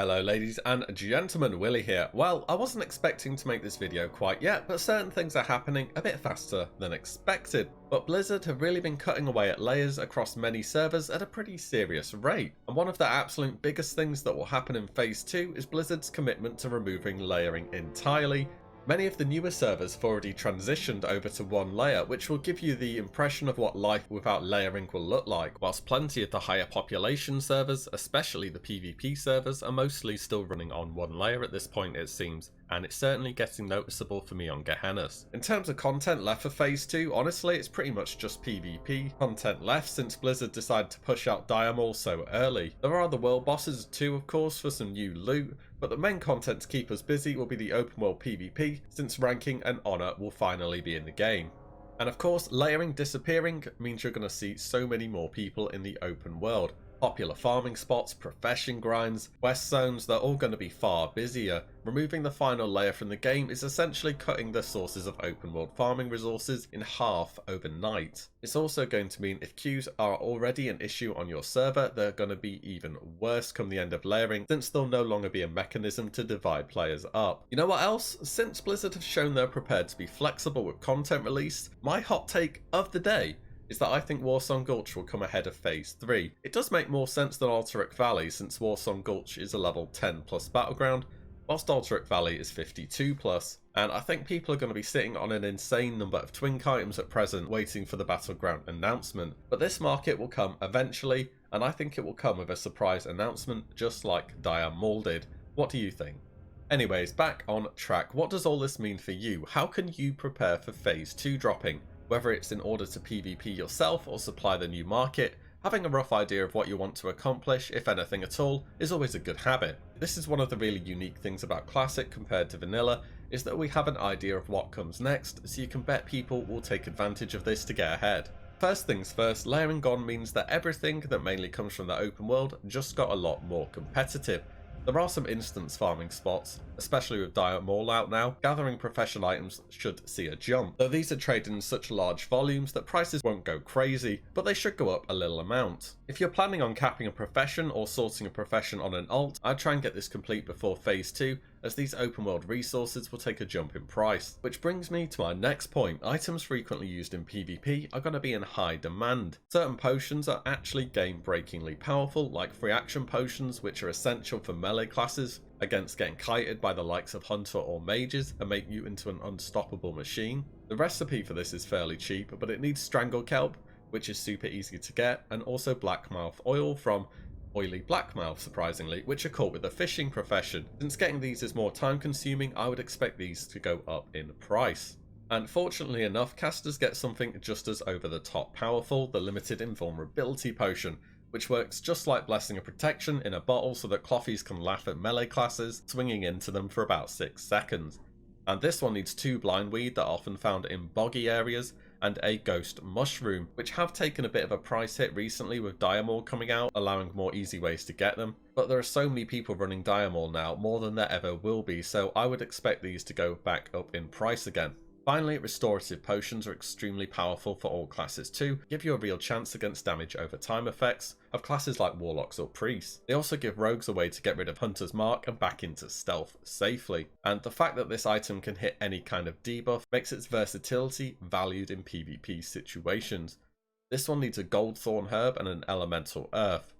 Hello ladies and gentlemen, Willie here. Well, I wasn't expecting to make this video quite yet, but certain things are happening a bit faster than expected. But Blizzard have really been cutting away at layers across many servers at a pretty serious rate. And one of the absolute biggest things that will happen in Phase 2 is Blizzard's commitment to removing layering entirely. Many of the newer servers have already transitioned over to one layer, which will give you the impression of what life without layering will look like, whilst plenty of the higher population servers, especially the PvP servers, are mostly still running on one layer at this point it seems, and it's certainly getting noticeable for me on Gehenna's. In terms of content left for Phase 2, honestly it's pretty much just PvP content left since Blizzard decided to push out Diamol so early. There are the world bosses too of course for some new loot, but the main content to keep us busy will be the open world PvP, since ranking and honor will finally be in the game. And of course, layering disappearing means you're going to see so many more people in the open world. Popular farming spots, profession grinds, west zones, they're all going to be far busier. Removing the final layer from the game is essentially cutting the sources of open world farming resources in half overnight. It's also going to mean if queues are already an issue on your server, they're going to be even worse come the end of layering, since there'll no longer be a mechanism to divide players up. You know what else? Since Blizzard have shown they're prepared to be flexible with content release, my hot take of the day is that I think Warsong Gulch will come ahead of Phase 3. It does make more sense than Alterac Valley since Warsong Gulch is a level 10 plus battleground, whilst Alterac Valley is 52 plus, and I think people are going to be sitting on an insane number of twink items at present waiting for the battleground announcement. But this market will come eventually, and I think it will come with a surprise announcement just like Diamol did. What do you think? Anyways, back on track. What does all this mean for you? How can you prepare for Phase 2 dropping? Whether it's in order to PvP yourself or supply the new market, having a rough idea of what you want to accomplish, if anything at all, is always a good habit. This is one of the really unique things about Classic compared to Vanilla, is that we have an idea of what comes next, so you can bet people will take advantage of this to get ahead. First things first, layering gone means that everything that mainly comes from the open world just got a lot more competitive. There are some instance farming spots, especially with Diamol out now. Gathering profession items should see a jump, though these are traded in such large volumes that prices won't go crazy, but they should go up a little amount. If you're planning on capping a profession or sorting a profession on an alt, I'd try and get this complete before Phase 2, as these open world resources will take a jump in price. Which brings me to my next point. Items frequently used in PvP are going to be in high demand. Certain potions are actually game-breakingly powerful, like free action potions, which are essential for melee classes against getting kited by the likes of Hunter or Mages and make you into an unstoppable machine. The recipe for this is fairly cheap, but it needs Strangle Kelp, which is super easy to get, and also Blackmouth Oil from Oily Blackmouth, surprisingly, which are caught with a fishing profession. Since getting these is more time consuming, I would expect these to go up in price. And fortunately enough, casters get something just as over the top powerful, the Limited Invulnerability Potion, which works just like Blessing of Protection in a bottle so that clothies can laugh at melee classes, swinging into them for about 6 seconds. And this one needs 2 Blindweed that are often found in boggy areas, and a Ghost Mushroom, which have taken a bit of a price hit recently with Diamol coming out, allowing more easy ways to get them. But there are so many people running Diamol now, more than there ever will be, so I would expect these to go back up in price again. Finally, restorative potions are extremely powerful for all classes too, give you a real chance against damage over time effects of classes like warlocks or priests. They also give rogues a way to get rid of Hunter's Mark and back into stealth safely. And the fact that this item can hit any kind of debuff makes its versatility valued in PvP situations. This one needs a Goldthorn herb and an elemental earth.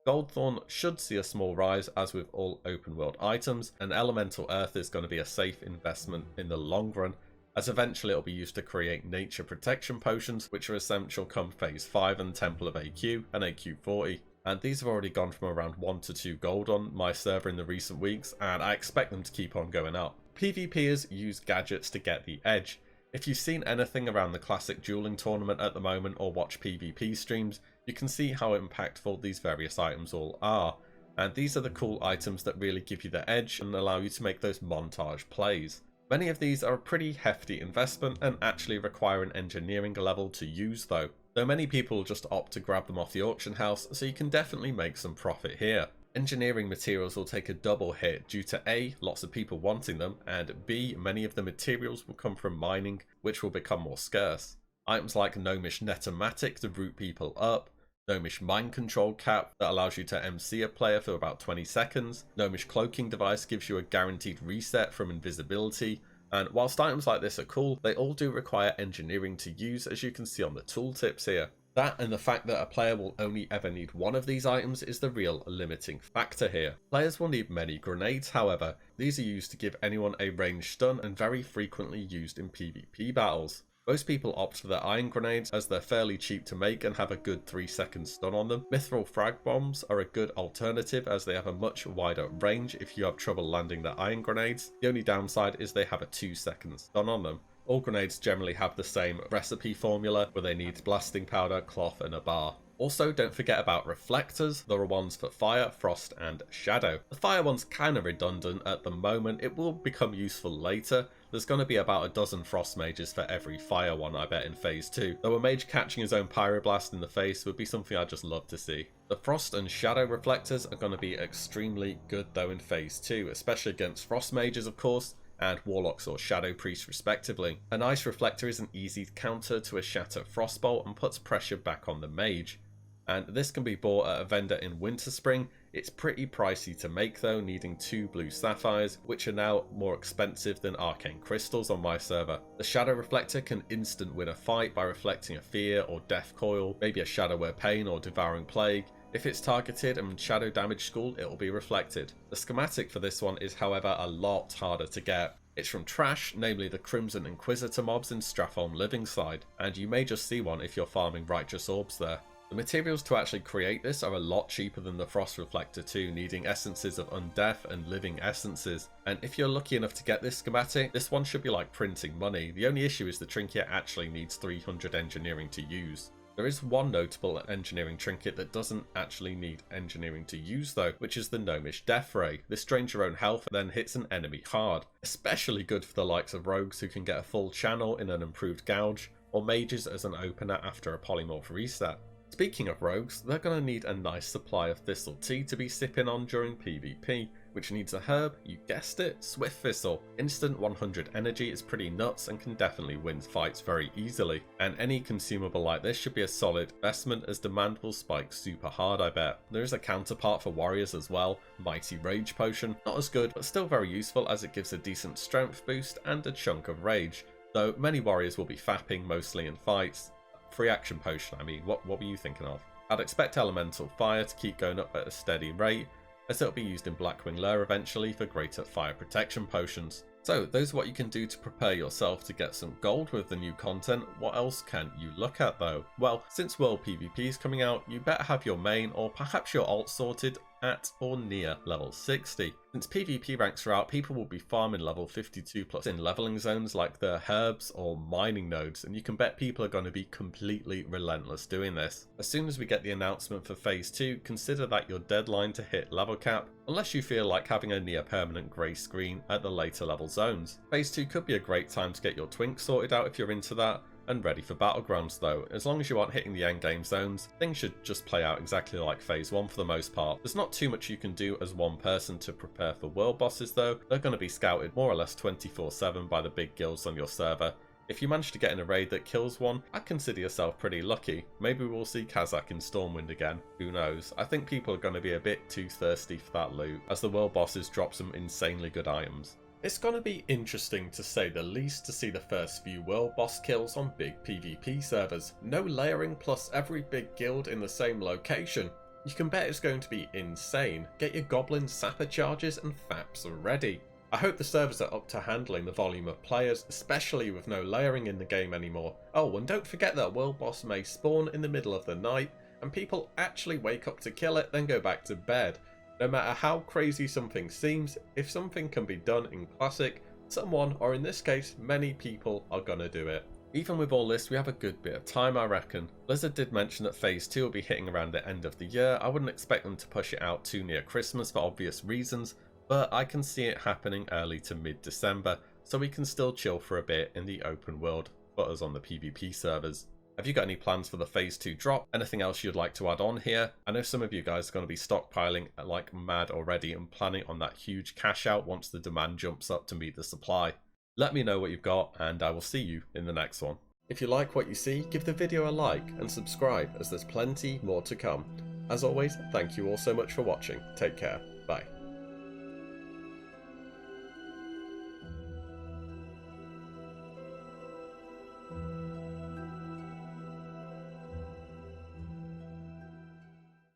Goldthorn should see a small rise as with all open world items, and elemental earth is going to be a safe investment in the long run, as eventually it'll be used to create nature protection potions, which are essential come Phase 5 and Temple of AQ and AQ 40. And these have already gone from around 1 to 2 gold on my server in the recent weeks, and I expect them to keep on going up. PvPers use gadgets to get the edge. If you've seen anything around the Classic dueling tournament at the moment or watch PvP streams, you can see how impactful these various items all are. And these are the cool items that really give you the edge and allow you to make those montage plays. Many of these are a pretty hefty investment and actually require an engineering level to use though many people just opt to grab them off the auction house, so you can definitely make some profit here. Engineering materials will take a double hit due to A, lots of people wanting them, and B, many of the materials will come from mining, which will become more scarce. Items like Gnomish Netomatic to root people up, Gnomish mind control cap that allows you to MC a player for about 20 seconds. Gnomish cloaking device gives you a guaranteed reset from invisibility. And whilst items like this are cool, they all do require engineering to use, as you can see on the tooltips here. That and the fact that a player will only ever need one of these items is the real limiting factor here. Players will need many grenades, however. These are used to give anyone a ranged stun and very frequently used in PvP battles. Most people opt for the iron grenades as they're fairly cheap to make and have a good 3-second stun on them. Mithril frag bombs are a good alternative as they have a much wider range if you have trouble landing the iron grenades. The only downside is they have a 2-second stun on them. All grenades generally have the same recipe formula where they need blasting powder, cloth and a bar. Also, don't forget about reflectors. There are ones for fire, frost and shadow. The fire one's kind of redundant at the moment. It will become useful later. There's going to be about a dozen frost mages for every fire one, I bet, in phase 2. Though a mage catching his own pyroblast in the face would be something I'd just love to see. The frost and shadow reflectors are going to be extremely good though in phase 2, especially against frost mages of course, and warlocks or shadow priests respectively. An ice reflector is an easy counter to a shatter frostbolt and puts pressure back on the mage. And this can be bought at a vendor in Winterspring. It's pretty pricey to make though, needing 2 blue sapphires, which are now more expensive than arcane crystals on my server. The shadow reflector can instant win a fight by reflecting a fear or death coil, maybe a shadow wear pain or devouring plague. If it's targeted and shadow damage schooled, it will be reflected. The schematic for this one is however a lot harder to get. It's from Trash, namely the Crimson Inquisitor mobs in Stratholme Livingside, and you may just see one if you're farming righteous orbs there. The materials to actually create this are a lot cheaper than the Frost Reflector too, needing essences of undeath and living essences. And if you're lucky enough to get this schematic, this one should be like printing money. The only issue is the trinket actually needs 300 engineering to use. There is one notable engineering trinket that doesn't actually need engineering to use though, which is the Gnomish Death Ray. This drains your own health and then hits an enemy hard. Especially good for the likes of rogues who can get a full channel in an improved gouge, or mages as an opener after a polymorph reset. Speaking of rogues, they're going to need a nice supply of Thistle Tea to be sipping on during PvP, which needs a herb, you guessed it, Swift Thistle. Instant 100 energy is pretty nuts and can definitely win fights very easily, and any consumable like this should be a solid investment as demand will spike super hard I bet. There is a counterpart for warriors as well, Mighty Rage Potion, not as good but still very useful as it gives a decent strength boost and a chunk of rage, though many warriors will be fapping mostly in fights. Free action potion, I mean, what were you thinking of? I'd expect elemental fire to keep going up at a steady rate, as it'll be used in Blackwing Lair eventually for greater fire protection potions. So those are what you can do to prepare yourself to get some gold with the new content. What else can you look at though? Well, since World PvP is coming out, you better have your main or perhaps your alt sorted at or near level 60. Since PvP ranks are out, people will be farming level 52 plus in leveling zones like the herbs or mining nodes, and you can bet people are going to be completely relentless doing this. As soon as we get the announcement for phase 2, consider that your deadline to hit level cap, unless you feel like having a near permanent grey screen at the later level zones. Phase 2 could be a great time to get your twink sorted out if you're into that, and ready for battlegrounds though. As long as you aren't hitting the endgame zones, things should just play out exactly like phase 1 for the most part. There's not too much you can do as one person to prepare for world bosses though. They're going to be scouted more or less 24/7 by the big guilds on your server. If you manage to get in a raid that kills one, I'd consider yourself pretty lucky. Maybe we'll see Kazzak in Stormwind again, who knows. I think people are going to be a bit too thirsty for that loot, as the world bosses drop some insanely good items. It's going to be interesting to say the least to see the first few world boss kills on big PvP servers. No layering plus every big guild in the same location. You can bet it's going to be insane. Get your goblin sapper charges and faps ready. I hope the servers are up to handling the volume of players, especially with no layering in the game anymore. Oh, and don't forget that world boss may spawn in the middle of the night and people actually wake up to kill it then go back to bed. No matter how crazy something seems, if something can be done in Classic, someone, or in this case many people, are gonna do it. Even with all this, we have a good bit of time I reckon. Blizzard did mention that phase 2 will be hitting around the end of the year. I wouldn't expect them to push it out too near Christmas for obvious reasons, but I can see it happening early to mid-December, so we can still chill for a bit in the open world, but us on the PvP servers. Have you got any plans for the phase 2 drop? Anything else you'd like to add on here? I know some of you guys are going to be stockpiling like mad already and planning on that huge cash out once the demand jumps up to meet the supply. Let me know what you've got and I will see you in the next one. If you like what you see, give the video a like and subscribe as there's plenty more to come. As always, thank you all so much for watching. Take care.